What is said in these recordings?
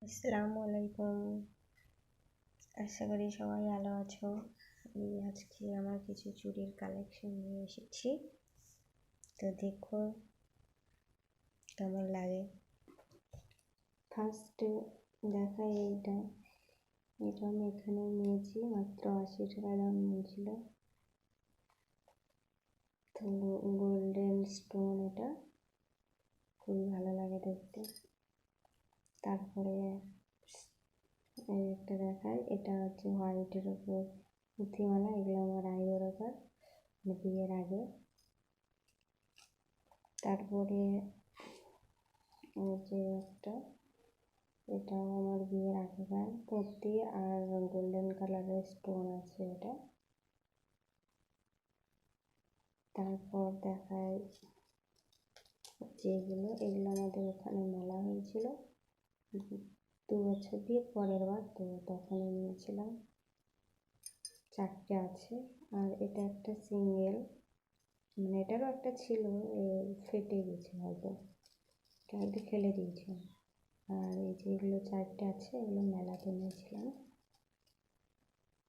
আসসালামু আলাইকুম। আশা করি সবাই ভালো আছো। আমি আজকে আমার কিছু চুড়ির কালেকশন নিয়ে এসেছি, তো দেখো কেমন লাগে। ফার্স্টে দেখাই এটা আমি এখানে নিয়েছি, মাত্র 80 টাকা দাম নিয়েছিল। তো গোল্ডেন স্টোন, এটা খুবই ভালো লাগে দেখতে। তারপরে এই একটা দেখাই, এটা হচ্ছে হোয়াইটের উপর পুঁথিমালা। এগুলো আমার আইবুড়ো দরকার বিয়ের আগে। তারপরে যে একটা, এটাও আমার বিয়ের আগেকার কুর্তি, আর গোল্ডেন কালারের স্টোন আছে এটা। তারপর দেখায় যেগুলো, এগুলো আমাদের ওখানে মেলা হয়েছিল 2 বছর দিয়ে পরের বার, তো তখনই নিয়েছিলাম। 4টে আছে। আর এটা একটা সিঙ্গেল, মানে এটারও একটা ছিল, ফেটে গেছে হয়তো, এটা হয়তো ফেলে দিয়েছে। আর এই যেগুলো 4টে আছে, এগুলো মেলাতে নিয়েছিলাম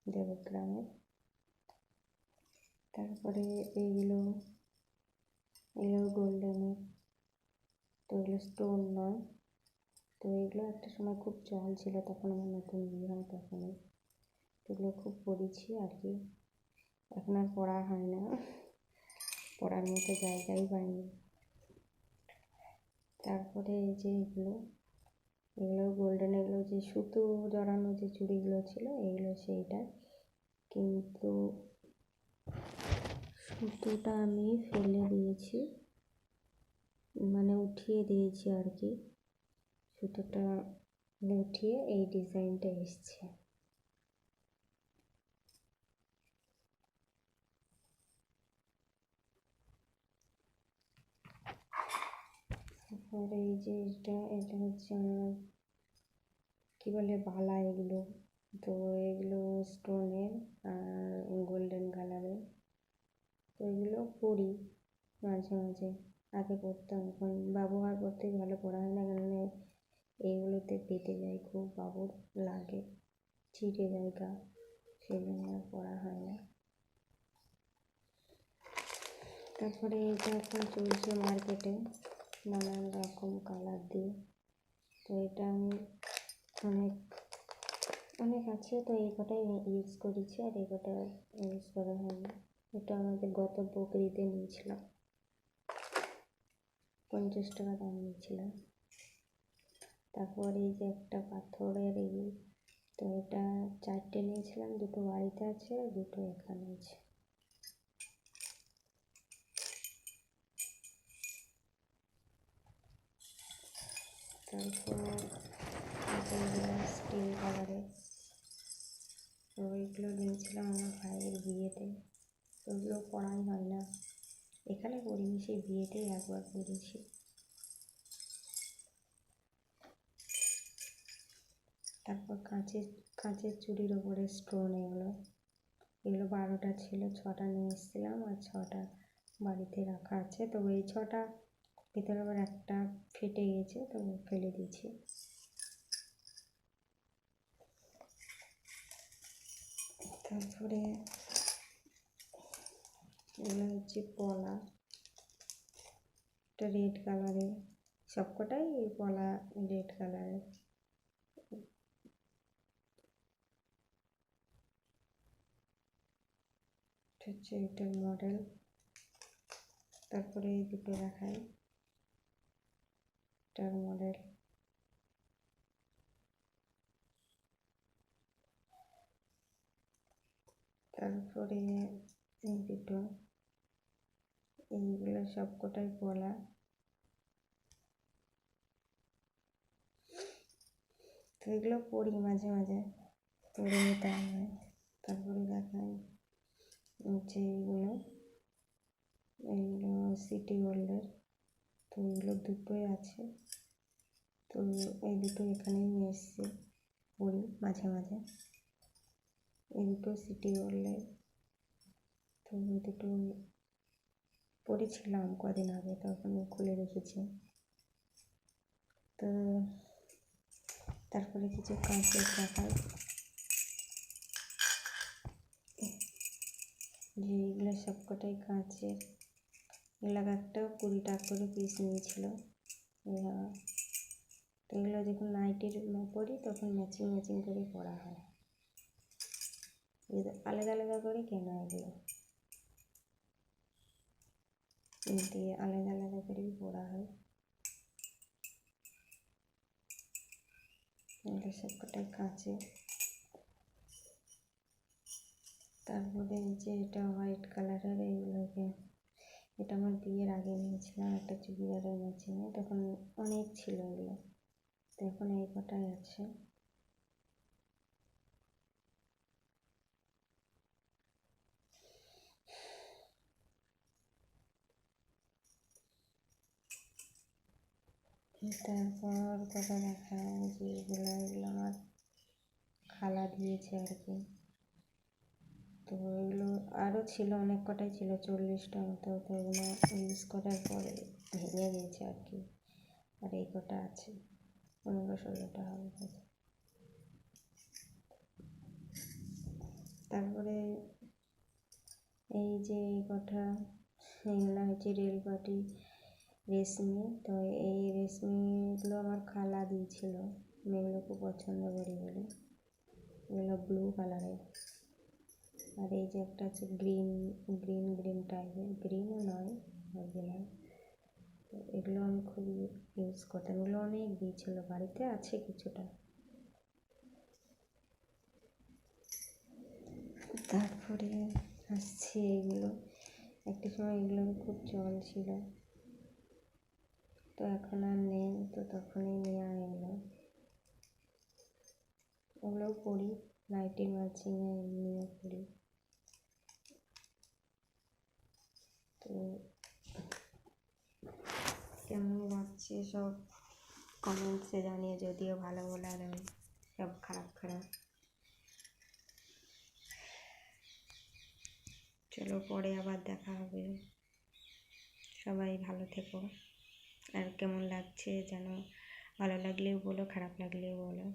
দেবগ্রামের। তারপরে এগুলো গোল্ডেনের, তো এগুলো স্টোন নয়। তো এগুলো একটা সময় খুব চল ছিল, তখন আমার নতুন বিয়ে হয়, তখনই এগুলো খুব পরেছি আর কি। এখন আর পরা হয় না, পরার মতো জায়গাই পাইনি। তারপরে এই যে এগুলো গোল্ডেন, এগুলো যে সুতো জড়ানো যে চুড়িগুলো ছিল, এগুলো সেইটা, কিন্তু সুতোটা আমি ফেলে দিয়েছি, মানে উঠিয়ে দিয়েছি আর কি। সুতোটা উঠিয়ে এই ডিজাইনটা এসছে। তারপরে এই যে এটা হচ্ছে আমার কী বলে বালা এগুলো, তো এগুলো স্টোনের আর গোল্ডেন কালারের। তো এগুলো পরি মাঝে মাঝে, আগে পরতাম, এখন ব্যবহার করতে ভালো পরা হয় না, কারণ এইগুলোতে পেটে যায়, খুব বাবুর লাগে, ছিটে যায় গা, সেই জন্য আর পরা হয় না। তারপরে এটা এখন চলছে মার্কেটে নানান রকম কালার দিয়ে, তো এটা আমি অনেক আছে, তো এই কটাই ইউজ করেছি, আর এই কটা ইউজ করা হয়নি। এটা আমাদের গত বকরিতে নিয়েছিলাম, 50 টাকা দাম নিয়েছিলাম। তারপর এই যে একটা পাথরের তো এটা 4টে নিয়েছিলাম, 2টো বাড়িতে আছে, 2টো এখানে আছে। তারপর স্টিল কালারের, তো ওইগুলো নিয়েছিলাম আমার ভাইয়ের বিয়েতে, ওইগুলো পরাই হয় না, এখানে পরিনি, সেই বিয়েতেই একবার পরেছি। তারপর কাঁচের চুড়ির ওপরে স্টোন, এগুলো 12টা ছিল, 6টা নিয়ে এসেছিলাম, আর 6টা বাড়িতে রাখা আছে। তো এই 6টা ভিতরে আবার একটা ফেটে গেছে, তো ফেলে দিয়েছি। তারপরে এগুলো হচ্ছে পলা, একটা রেড কালারের, সবকটাই পলা রেড কালারের। হচ্ছে এটার মডেল। তারপরে এই দুটো দেখাই, এটার মডেল। তারপরে এই দুটো, এইগুলো সবকটাই পলা। তো এগুলো পরি মাঝে মাঝে, পরে নিতে হয়। তারপরে দেখাই যে এইগুলো সিটি গোল্ডের, তো এগুলো দুটোই আছে, তো এই দুটো এখানেই নিয়ে এসেছি, পরি মাঝে মাঝে। এই দুটো সিটি গোল্ডের, তো এই দুটো পরেছিলাম কদিন আগে, তখন খুলে রেখেছি। তো তারপরে কিছু কাঁচের দেখাই, যে এগুলো সবকটাই কাঁচের। এগুলো একটাও 20 টাকা করে পিস নিয়েছিল। তো এগুলো যখন নাইটির পরি তখন ম্যাচিং ম্যাচিং করে পরা হয়, আলাদা আলাদা করে কেনা এগুলো, দিয়ে আলাদা আলাদা করেই পরা হয়। এগুলো সবকটাই কাঁচের। তারপরে যে এটা হোয়াইট কালারের, এইগুলোকে এটা আমার বিয়ের আগে নিয়েছিলাম একটা চুড়িদারের ম্যাচিংয়ে, তখন অনেক ছিল এগুলো, তো এখন এই কটাই আছে। তারপর কথা দেখা যে এগুলো আমার খালা দিয়েছে আর কি। তো এগুলো আরও ছিল, অনেক কটাই ছিল, 40টা মতো। তো এগুলো ইউজ করার পরে ভেঙে গিয়েছে আর কি, আর এই কটা আছে, 15-16টা হবে। তারপরে এই যে এই কটা, এগুলো হচ্ছে রেলপাটি রেশমি। তো এই রেশমিগুলো আমার খালা দিয়েছিল, আমি এগুলো খুব পছন্দ করি বলে। এগুলো ব্লু কালারের। আর এই যে একটা আছে গ্রিন গ্রিন টাইপের, গ্রিনও নয় অরিজিনাল। তো এগুলো আমি খুব ইউজ করতাম, এগুলো অনেক দিয়েছিল, বাড়িতে আছে কিছুটা। তারপরে আসছে এগুলো, একটা সময় এগুলোর খুব চল ছিল, তো এখন আর নেই, তো তখনই নেওয়া এগুলো। ওগুলোও পরি, নাইটি ম্যাচিংয়ে এমনিও পরি। তো কেমন লাগছে সব কমেন্টসে জানিয়ে, যদিও ভালো বলার হয়, সব খারাপ খারাপ। চলো পরে আবার দেখা হবে, সবাই ভালো থেকো। আর কেমন লাগছে যেন, ভালো লাগলেও বলো, খারাপ লাগলেও বলো।